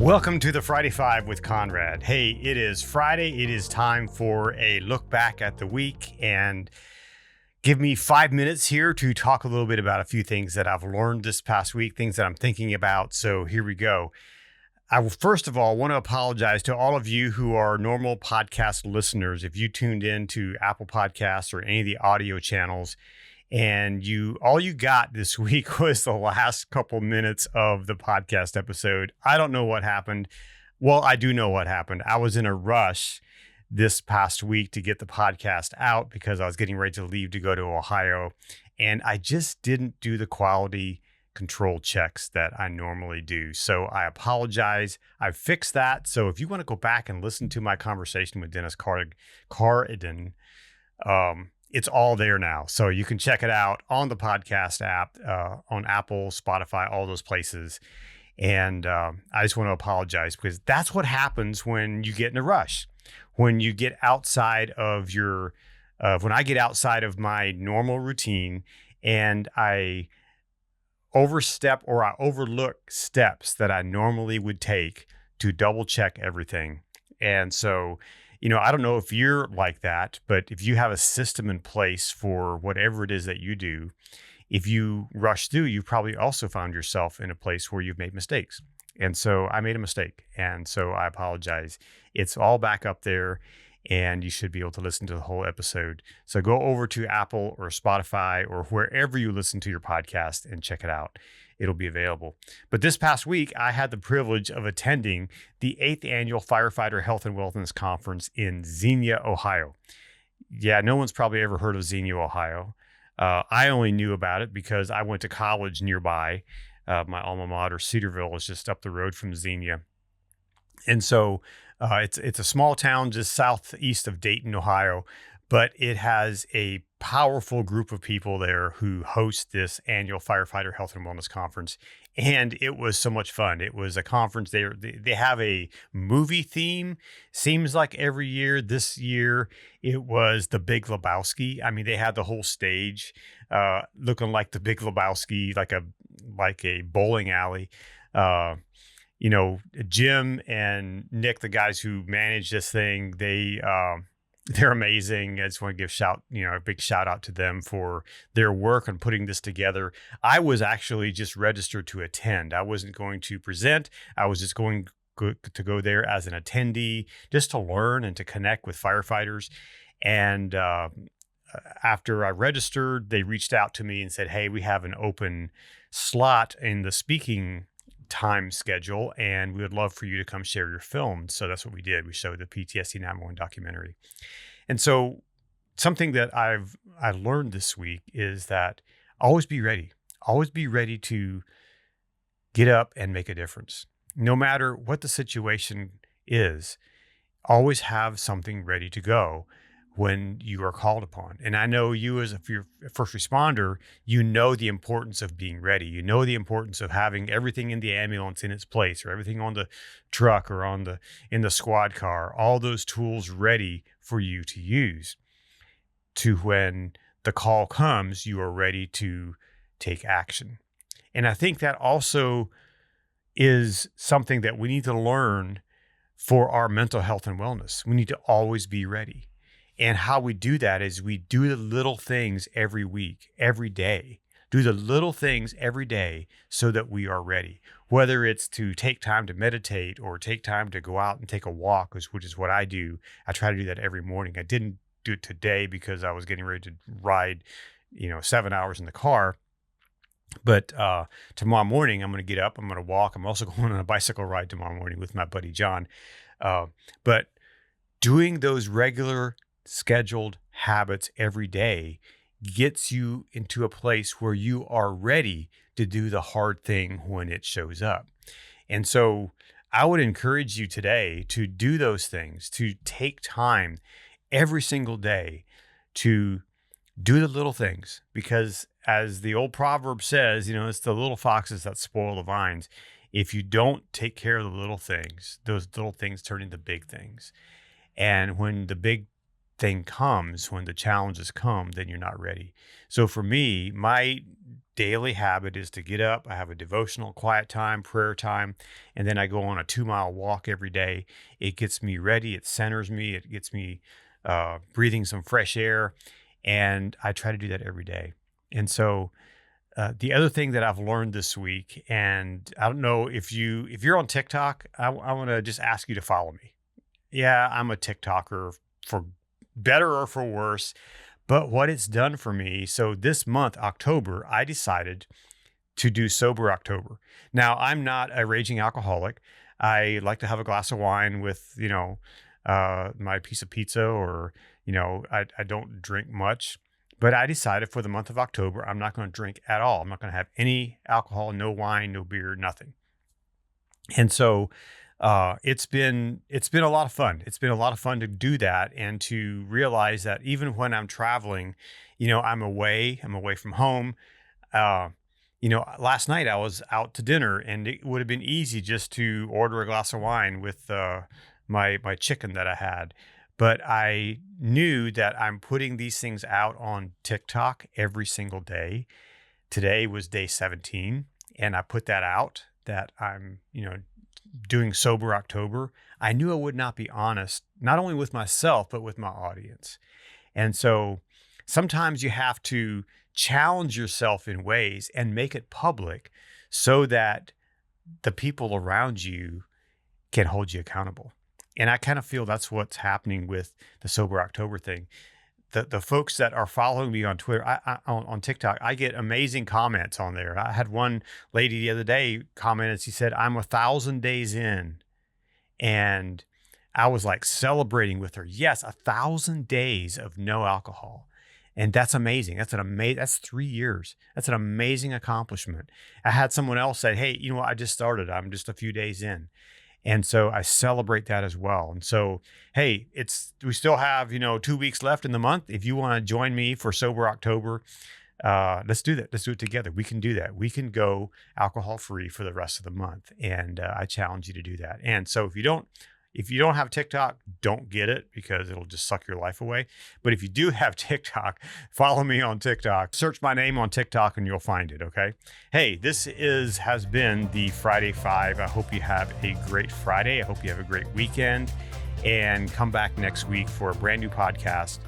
Welcome to the Friday Five with Conrad. Hey, it is Friday. It is time for a look back at the week, and give me 5 minutes here to talk a little bit about a few things that I've learned this past week, things that I'm thinking about. So here we go. I will first of all want to apologize to all of you who are normal podcast listeners. If you tuned in to Apple Podcasts or any of the audio channels, and all you got this week was the last couple minutes of the podcast episode. I don't know what happened. Well, I do know what happened. I was in a rush this past week to get the podcast out because I was getting ready to leave to go to Ohio, and I just didn't do the quality control checks that I normally do. So I apologize. I've fixed that. So if you want to go back and listen to my conversation with Dennis Carden, it's all there now. So you can check it out on the podcast app, on Apple, Spotify, all those places. And I just want to apologize because that's what happens when you get in a rush. When you get outside of when I get outside of my normal routine and I overstep or I overlook steps that I normally would take to double check everything. And so, I don't know if you're like that, but if you have a system in place for whatever it is that you do, if you rush through, you've probably also found yourself in a place where you've made mistakes. And so I made a mistake. And so I apologize. It's all back up there and you should be able to listen to the whole episode. So go over to Apple or Spotify or wherever you listen to your podcast and check it out. It'll be available. But this past week, I had the privilege of attending the 8th Annual Firefighter Health and Wellness Conference in Xenia, Ohio. Yeah, no one's probably ever heard of Xenia, Ohio. I only knew about it because I went to college nearby. My alma mater, Cedarville, is just up the road from Xenia. And so it's a small town just southeast of Dayton, Ohio, but it has a powerful group of people there who host this annual Firefighter Health and Wellness Conference. And it was so much fun. It was a conference. They have a movie theme. Seems like every year. This year, it was The Big Lebowski. I mean, they had the whole stage looking like The Big Lebowski, like a bowling alley. Jim and Nick, the guys who manage this thing, they're amazing. I just want to give a big shout out to them for their work on putting this together. I was actually just registered to attend. I wasn't going to present. I was just going to go there as an attendee, just to learn and to connect with firefighters. And after I registered, they reached out to me and said, "Hey, we have an open slot in the speaking time schedule, and we would love for you to come share your film." So that's what we did. We showed the PTSD 911 documentary. And so something that I learned this week is that always be ready. Always be ready to get up and make a difference. No matter what the situation is, always have something ready to go when you are called upon. And I know you, as you're a first responder, you know the importance of being ready. You know the importance of having everything in the ambulance in its place, or everything on the truck or in the squad car, all those tools ready for you to use, to when the call comes, you are ready to take action. And I think that also is something that we need to learn for our mental health and wellness. We need to always be ready. And how we do that is we do the little things every week, every day. Do the little things every day so that we are ready. Whether it's to take time to meditate or take time to go out and take a walk, which is what I do. I try to do that every morning. I didn't do it today because I was getting ready to ride, 7 hours in the car. But tomorrow morning, I'm going to get up. I'm going to walk. I'm also going on a bicycle ride tomorrow morning with my buddy John. But doing those regular scheduled habits every day gets you into a place where you are ready to do the hard thing when it shows up. And so I would encourage you today to do those things, to take time every single day to do the little things, because as the old proverb says, it's the little foxes that spoil the vines. If you don't take care of the little things, those little things turn into big things. And when the big thing comes, when the challenges come, then you're not ready. So for me, my daily habit is to get up. I have a devotional, quiet time, prayer time, and then I go on a 2-mile walk every day. It gets me ready. It centers me. It gets me breathing some fresh air, and I try to do that every day. And so the other thing that I've learned this week, and I don't know if you're on TikTok, I want to just ask you to follow me. Yeah, I'm a TikToker for better or for worse, but what it's done for me. So this month, October, I decided to do Sober October. Now, I'm not a raging alcoholic. I like to have a glass of wine with, my piece of pizza, or, I don't drink much. But I decided for the month of October, I'm not going to drink at all. I'm not going to have any alcohol, no wine, no beer, nothing. And so it's been a lot of fun. It's been a lot of fun to do that, and to realize that even when I'm traveling, I'm away from home. Last night I was out to dinner, and it would have been easy just to order a glass of wine with my chicken that I had. But I knew that I'm putting these things out on TikTok every single day. Today was day 17, and I put that out that I'm, doing Sober October. I knew I would not be honest, not only with myself, but with my audience. And so sometimes you have to challenge yourself in ways and make it public so that the people around you can hold you accountable. And I kind of feel that's what's happening with the Sober October thing. The folks that are following me on Twitter, on TikTok, I get amazing comments on there. I had one lady the other day comment, and she said, "I'm 1,000 days in." And I was like celebrating with her. Yes, 1,000 days of no alcohol. And that's amazing. That's 3 years. That's an amazing accomplishment. I had someone else say, "Hey, I just started. I'm just a few days in." And so I celebrate that as well. And so, hey, we still have, 2 weeks left in the month. If you want to join me for Sober October, let's do that. Let's do it together. We can do that. We can go alcohol free for the rest of the month. And I challenge you to do that. And so if you don't have TikTok, don't get it, because it'll just suck your life away. But if you do have TikTok, follow me on TikTok. Search my name on TikTok and you'll find it, okay? Hey, this has been the Friday Five. I hope you have a great Friday. I hope you have a great weekend. And come back next week for a brand new podcast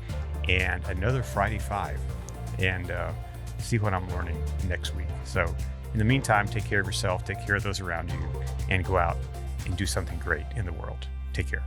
and another Friday Five. And see what I'm learning next week. So in the meantime, take care of yourself, take care of those around you, and go out and do something great in the world. Take care.